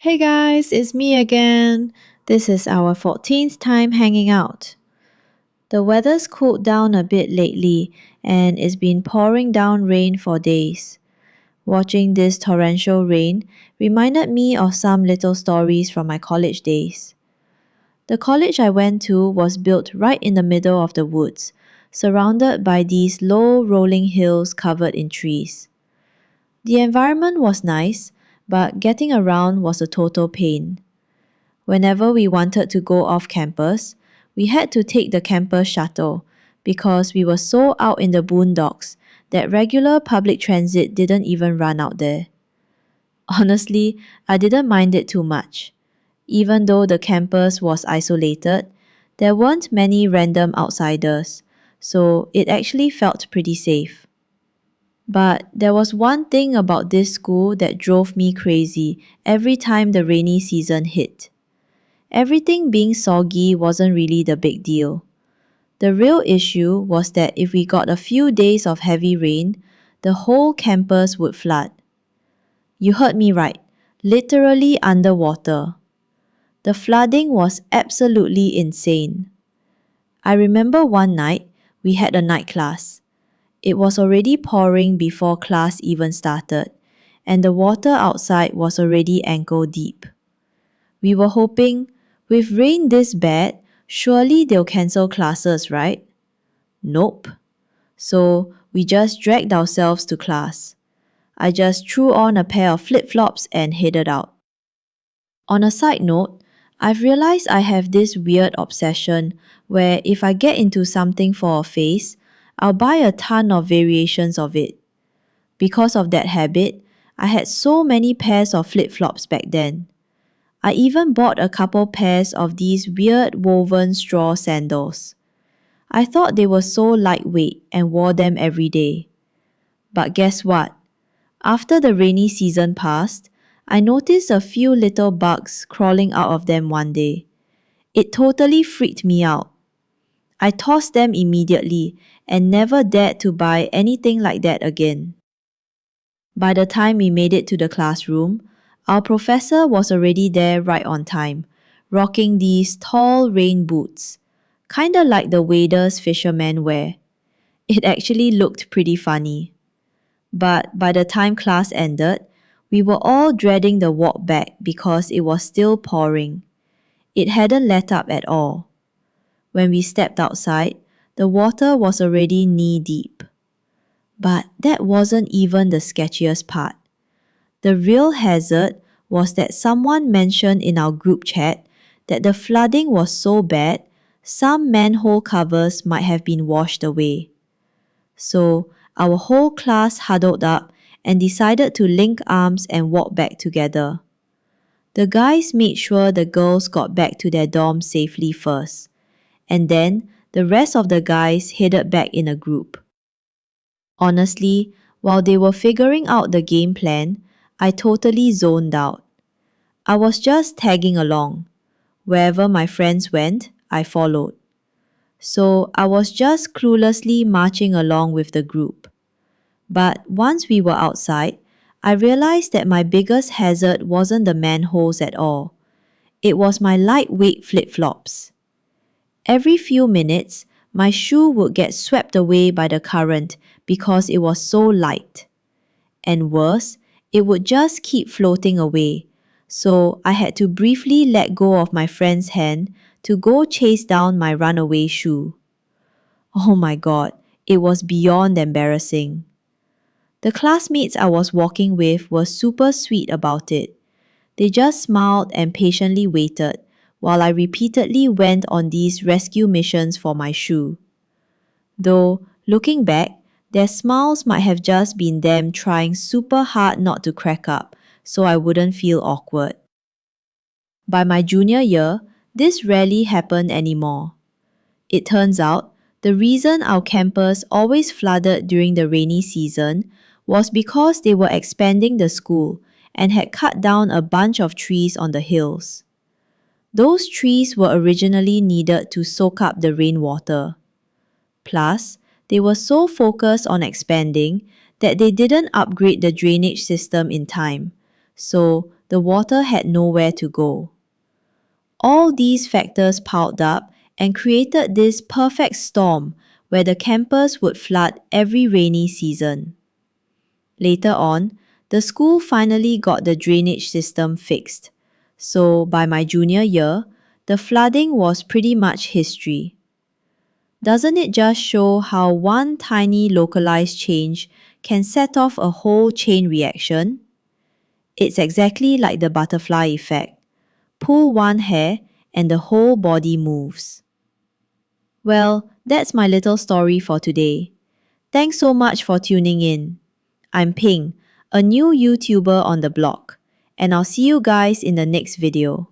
Hey guys, it's me again. This is our 14th time hanging out. The weather's cooled down a bit lately and it's been pouring down rain for days. Watching this torrential rain reminded me of some little stories from my college days. The college I went to was built right in the middle of the woods, surrounded by these low rolling hills covered in trees. The environment was nice, but getting around was a total pain. Whenever we wanted to go off campus, we had to take the campus shuttle because we were so out in the boondocks that regular public transit didn't even run out there. Honestly, I didn't mind it too much. Even though the campus was isolated, there weren't many random outsiders, so it actually felt pretty safe. But there was one thing about this school that drove me crazy every time the rainy season hit. Everything being soggy wasn't really the big deal. The real issue was that if we got a few days of heavy rain, the whole campus would flood. You heard me right, literally underwater. The flooding was absolutely insane. I remember one night we had a night class. It was already pouring before class even started, and the water outside was already ankle deep. We were hoping, with rain this bad, surely they'll cancel classes, right? Nope. So we just dragged ourselves to class. I just threw on a pair of flip flops and headed out. On a side note, I've realized I have this weird obsession where if I get into something for a face, I'll buy a ton of variations of it. Because of that habit, I had so many pairs of flip flops back then. I even bought a couple pairs of these weird woven straw sandals. I thought they were so lightweight and wore them every day. But guess what? After the rainy season passed, I noticed a few little bugs crawling out of them one day. It totally freaked me out. I tossed them immediately and never dared to buy anything like that again. By the time we made it to the classroom, our professor was already there right on time, rocking these tall rain boots, kinda like the waders fishermen wear. It actually looked pretty funny. But by the time class ended, we were all dreading the walk back because it was still pouring. It hadn't let up at all. When we stepped outside, the water was already knee deep. But that wasn't even the sketchiest part. The real hazard was that someone mentioned in our group chat that the flooding was so bad, some manhole covers might have been washed away. So, our whole class huddled up and decided to link arms and walk back together. The guys made sure the girls got back to their dorms safely first, and then the rest of the guys headed back in a group. Honestly, while they were figuring out the game plan, I totally zoned out. I was just tagging along. Wherever my friends went, I followed. So I was just cluelessly marching along with the group. But once we were outside, I realized that my biggest hazard wasn't the manholes at all. It was my lightweight flip flops. Every few minutes, my shoe would get swept away by the current because it was so light. And worse, it would just keep floating away. So I had to briefly let go of my friend's hand to go chase down my runaway shoe. Oh my god, it was beyond embarrassing. The classmates I was walking with were super sweet about it. They just smiled and patiently waited while I repeatedly went on these rescue missions for my shoe. Though, looking back, their smiles might have just been them trying super hard not to crack up so I wouldn't feel awkward. By my junior year, this rarely happened anymore. It turns out, the reason our campus always flooded during the rainy season was because they were expanding the school and had cut down a bunch of trees on the hills. Those trees were originally needed to soak up the rainwater. Plus, they were so focused on expanding that they didn't upgrade the drainage system in time. So, the water had nowhere to go. All these factors piled up and created this perfect storm where the campus would flood every rainy season. Later on, the school finally got the drainage system fixed. So by my junior year, the flooding was pretty much history. Doesn't it just show how one tiny localized change can set off a whole chain reaction? It's exactly like the butterfly effect. Pull one hair and the whole body moves. Well, that's my little story for today. Thanks so much for tuning in. I'm Ping, a new YouTuber on the blog, and I'll see you guys in the next video.